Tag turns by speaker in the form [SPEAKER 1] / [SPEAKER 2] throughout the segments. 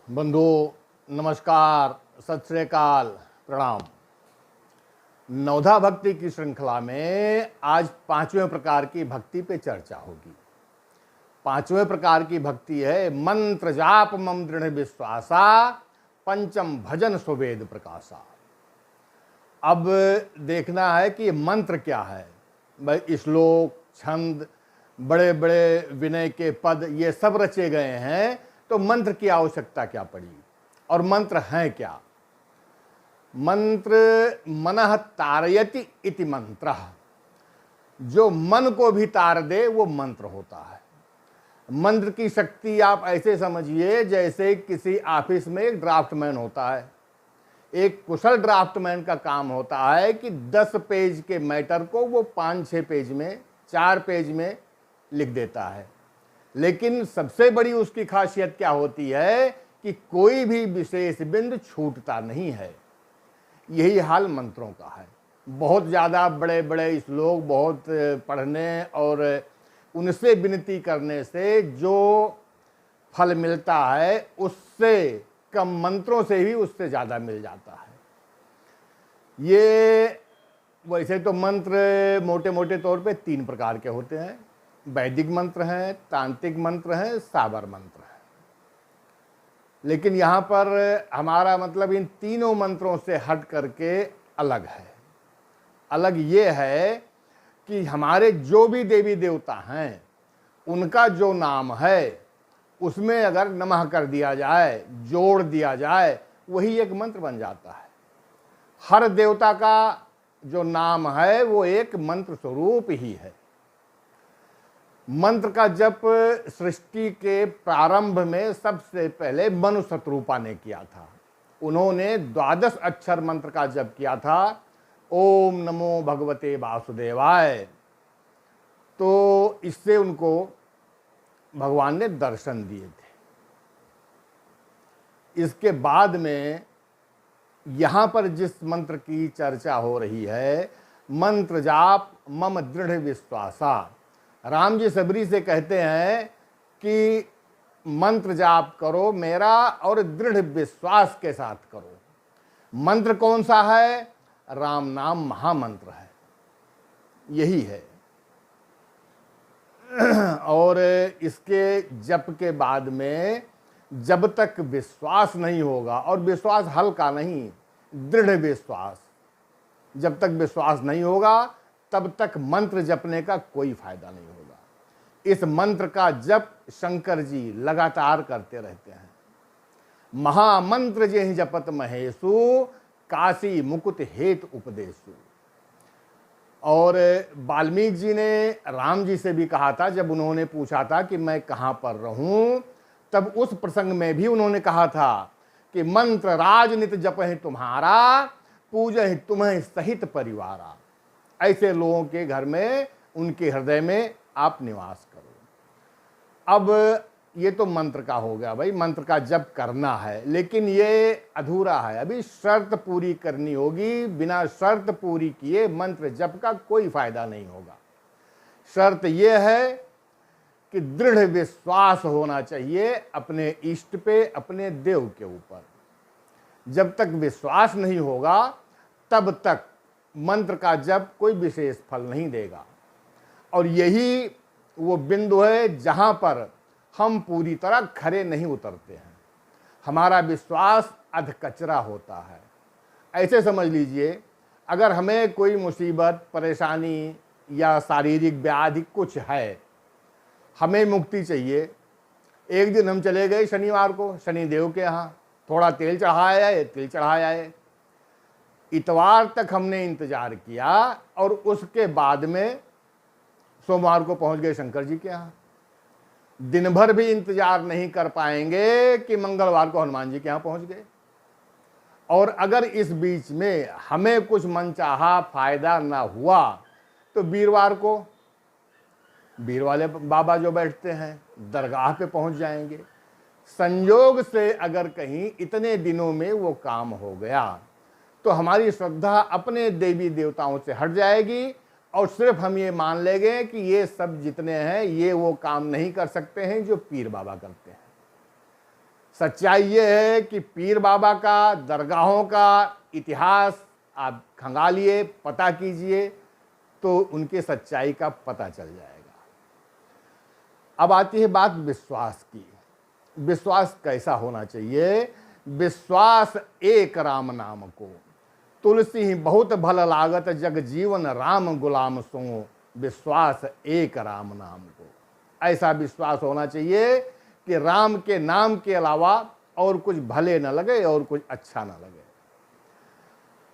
[SPEAKER 1] बंधुओं नमस्कार, सत श्री अकाल, प्रणाम। नवधा भक्ति की श्रृंखला में आज पांचवें प्रकार की भक्ति पे चर्चा होगी। पांचवें प्रकार की भक्ति है मंत्र जाप मम दृढ़ विश्वासा पंचम भजन सुवेद प्रकाशा। अब देखना है कि मंत्र क्या है। भाई श्लोक, छंद, बड़े बड़े विनय के पद ये सब रचे गए हैं, तो मंत्र की आवश्यकता क्या पड़ी और मंत्र हैं क्या। मंत्र मनः तारयति इति मंत्र, जो मन को भी तार दे वो मंत्र होता है। मंत्र की शक्ति आप ऐसे समझिए जैसे किसी ऑफिस में एक ड्राफ्टमैन होता है। एक कुशल ड्राफ्टमैन का काम होता है कि 10 पेज के मैटर को वो 5-6 पेज में, 4 पेज में लिख देता है। लेकिन सबसे बड़ी उसकी खासियत क्या होती है कि कोई भी विशेष बिंदु छूटता नहीं है। यही हाल मंत्रों का है। बहुत ज़्यादा बड़े बड़े श्लोक बहुत पढ़ने और उनसे विनती करने से जो फल मिलता है उससे कम मंत्रों से ही उससे ज़्यादा मिल जाता है। ये वैसे तो मंत्र मोटे मोटे तौर पे 3 प्रकार के होते हैं। वैदिक मंत्र हैं, तांत्रिक मंत्र हैं, साबर मंत्र हैं। लेकिन यहाँ पर हमारा मतलब इन तीनों मंत्रों से हट करके अलग है। अलग ये है कि हमारे जो भी देवी देवता हैं उनका जो नाम है उसमें अगर नमः कर दिया जाए, जोड़ दिया जाए, वही एक मंत्र बन जाता है। हर देवता का जो नाम है वो एक मंत्र स्वरूप ही है। मंत्र का जप सृष्टि के प्रारंभ में सबसे पहले मनु शत्रुपा ने किया था। उन्होंने 12 अक्षर मंत्र का जप किया था, ओम नमो भगवते वासुदेवाय। तो इससे उनको भगवान ने दर्शन दिए थे। इसके बाद में यहां पर जिस मंत्र की चर्चा हो रही है, मंत्र जाप मम दृढ़ विश्वासा। राम जी सबरी से कहते हैं कि मंत्र जाप करो मेरा और दृढ़ विश्वास के साथ करो। मंत्र कौन सा है? राम नाम महामंत्र है, यही है। और इसके जप के बाद में जब तक विश्वास नहीं होगा, और विश्वास हल्का नहीं, दृढ़ विश्वास, जब तक विश्वास नहीं होगा तब तक मंत्र जपने का कोई फायदा नहीं होगा। इस मंत्र का जप शंकर जी लगातार करते रहते हैं। महामंत्र जेहि जपत महेशु काशी मुकुट हेतु उपदेशु। और वाल्मीकि जी ने राम जी से भी कहा था, जब उन्होंने पूछा था कि मैं कहाँ पर रहूं, तब उस प्रसंग में भी उन्होंने कहा था कि मंत्र राजनित जपहि तुम्हारा पूजहि तुम्हें सहित परिवारा। ऐसे लोगों के घर में, उनके हृदय में आप निवास करो। अब ये तो मंत्र का हो गया, भाई मंत्र का जप करना है, लेकिन ये अधूरा है, अभी शर्त पूरी करनी होगी। बिना शर्त पूरी किए मंत्र जप का कोई फायदा नहीं होगा। शर्त ये है कि दृढ़ विश्वास होना चाहिए अपने इष्ट पे, अपने देव के ऊपर। जब तक विश्वास नहीं होगा तब तक मंत्र का जप कोई विशेष फल नहीं देगा। और यही वो बिंदु है जहां पर हम पूरी तरह खरे नहीं उतरते हैं। हमारा विश्वास अधकचरा होता है। ऐसे समझ लीजिए, अगर हमें कोई मुसीबत, परेशानी या शारीरिक व्याधि कुछ है, हमें मुक्ति चाहिए। एक दिन हम चले गए शनिवार को शनिदेव के यहाँ, थोड़ा तेल चढ़ाया, तिल चढ़ाया। इतवार तक हमने इंतजार किया और उसके बाद में सोमवार को पहुंच गए शंकर जी के यहाँ। दिन भर भी इंतजार नहीं कर पाएंगे कि मंगलवार को हनुमान जी के यहाँ पहुंच गए। और अगर इस बीच में हमें कुछ मनचाहा फायदा ना हुआ तो वीरवार को वीर वाले बाबा जो बैठते हैं दरगाह पे पहुंच जाएंगे। संयोग से अगर कहीं इतने दिनों में वो काम हो गया तो हमारी श्रद्धा अपने देवी देवताओं से हट जाएगी और सिर्फ हम ये मान लेंगे कि ये सब जितने हैं ये वो काम नहीं कर सकते हैं जो पीर बाबा करते हैं। सच्चाई ये है कि पीर बाबा का, दरगाहों का इतिहास आप खंगालिए, पता कीजिए, तो उनकी सच्चाई का पता चल जाएगा। अब आती है बात विश्वास की। विश्वास कैसा होना चाहिए? विश्वास एक राम नाम को, तुलसी ही बहुत भल लागत, जग जीवन राम गुलाम सो। विश्वास एक राम नाम को, ऐसा विश्वास होना चाहिए कि राम के नाम के अलावा और कुछ भले न लगे और कुछ अच्छा न लगे।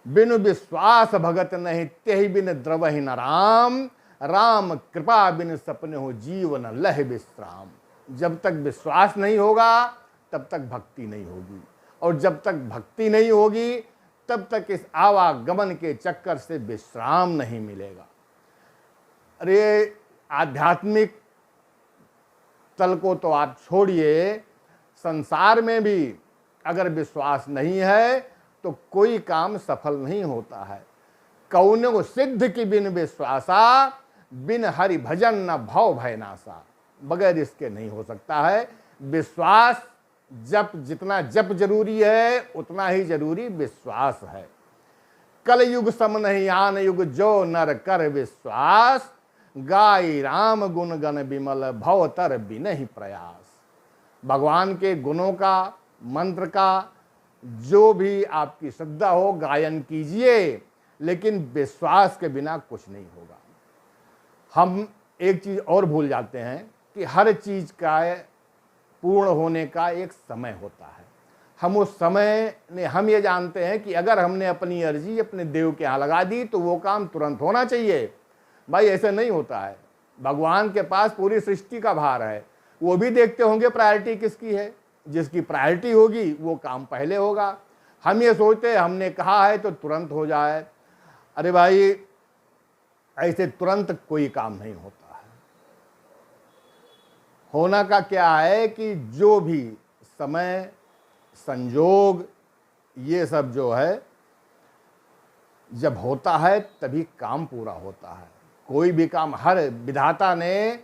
[SPEAKER 1] बिनु विश्वास भगत नहीं, तेहि बिन द्रवहि न राम। राम कृपा बिन सपने हो, जीवन लह विश्राम। जब तक विश्वास नहीं होगा तब तक भक्ति नहीं होगी, और जब तक भक्ति नहीं होगी तब तक इस आवागमन के चक्कर से विश्राम नहीं मिलेगा। अरे आध्यात्मिक तल को तो आप छोड़िए, संसार में भी अगर विश्वास नहीं है तो कोई काम सफल नहीं होता है। कौनो सिद्ध की बिन विश्वासा, बिन हरि भजन न भव भय नासा। बगैर इसके नहीं हो सकता है। विश्वास जप, जितना जप जरूरी है उतना ही जरूरी विश्वास है। कल युग सम नहीं आन युग, जो नर कर विश्वास। गाय राम गुण गण विमल, भव तर बिनहि प्रयास। भगवान के गुणों का, मंत्र का जो भी आपकी श्रद्धा हो गायन कीजिए, लेकिन विश्वास के बिना कुछ नहीं होगा। हम एक चीज और भूल जाते हैं कि हर चीज का पूर्ण होने का एक समय होता है। हम उस समय ने, हम ये जानते हैं कि अगर हमने अपनी अर्जी अपने देव के यहाँ लगा दी तो वो काम तुरंत होना चाहिए। भाई ऐसे नहीं होता है। भगवान के पास पूरी सृष्टि का भार है, वो भी देखते होंगे प्रायोरिटी किसकी है। जिसकी प्रायोरिटी होगी वो काम पहले होगा। हम ये सोचते हैं हमने कहा है तो तुरंत हो जाए। अरे भाई, ऐसे तुरंत कोई काम नहीं होता है। होना का क्या है कि जो भी समय, संजोग, ये सब जो है जब होता है तभी काम पूरा होता है। कोई भी काम, हर विधाता ने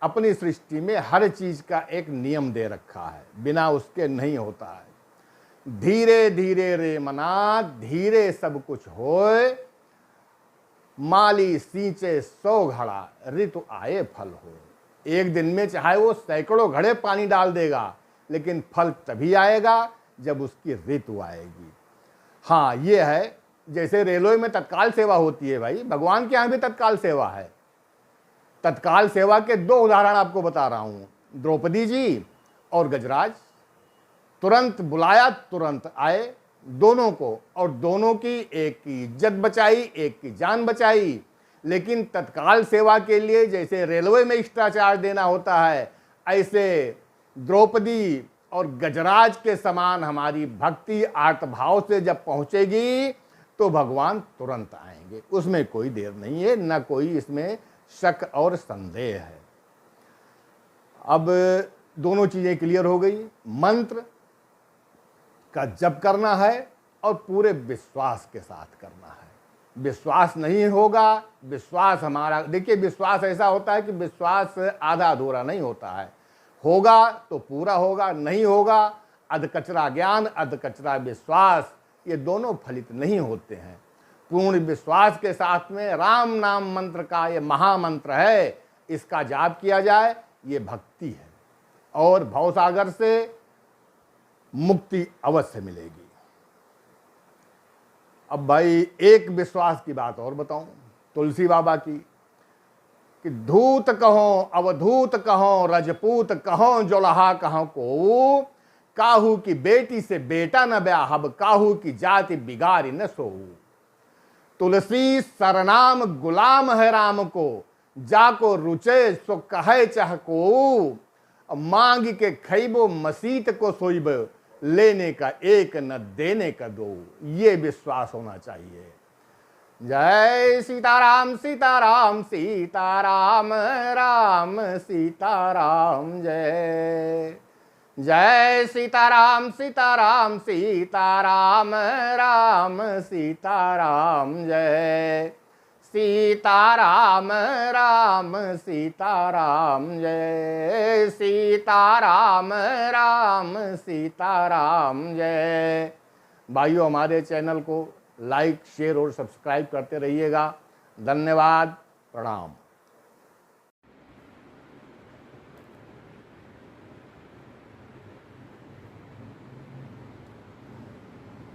[SPEAKER 1] अपनी सृष्टि में हर चीज का एक नियम दे रखा है, बिना उसके नहीं होता है। धीरे धीरे रे मना, धीरे सब कुछ होए। माली सींचे 100 घड़ा, ऋतु आए फल हो। एक दिन में चाहे वो सैकड़ों घड़े पानी डाल देगा, लेकिन फल तभी आएगा जब उसकी ऋतु आएगी। हाँ, ये है जैसे रेलवे में तत्काल सेवा होती है, भाई भगवान के यहाँ भी तत्काल सेवा है। तत्काल सेवा के 2 उदाहरण आपको बता रहा हूं, द्रौपदी जी और गजराज। तुरंत बुलाया, तुरंत आए दोनों को, और दोनों की, एक की इज्जत बचाई, एक की जान बचाई। लेकिन तत्काल सेवा के लिए जैसे रेलवे में एक्स्ट्रा चार्ज देना होता है, ऐसे द्रौपदी और गजराज के समान हमारी भक्ति आर्तभाव से जब पहुंचेगी तो भगवान तुरंत आएंगे। उसमें कोई देर नहीं है, न कोई इसमें शक और संदेह है। अब दोनों चीजें क्लियर हो गई। मंत्र का जप करना है और पूरे विश्वास के साथ करना है। विश्वास नहीं होगा, विश्वास हमारा, देखिए विश्वास ऐसा होता है कि विश्वास आधा अधूरा नहीं होता है। होगा तो पूरा होगा, नहीं होगा अध कचरा ज्ञान, अध कचरा विश्वास, ये दोनों फलित नहीं होते हैं। पूर्ण विश्वास के साथ में राम नाम मंत्र का ये महामंत्र है, इसका जाप किया जाए, ये भक्ति है और भवसागर से मुक्ति अवश्य मिलेगी। अब भाई एक विश्वास की बात और बताऊं, तुलसी बाबा की, कि धूत कहो अवधूत कहो, रजपूत कहो जोलहा कहो को। काहू की बेटी से बेटा न ब्याहब, काहू की जाति बिगाड़ी न सोऊ। तुलसी सरनाम गुलाम है राम को, जाको रुचे सो कहे चाह को। मांग के खैबो मसीत को सोइब, लेने का एक न देने का दो। ये विश्वास होना चाहिए। जय सीताराम सीताराम सीताराम, राम सीताराम जय। जय सीताराम सीताराम सीताराम, राम सीताराम जय। सीताराम राम सीताराम, जय सीताराम राम सीताराम जय। भाइयों, हमारे चैनल को लाइक, शेयर और सब्सक्राइब करते रहिएगा। धन्यवाद, प्रणाम।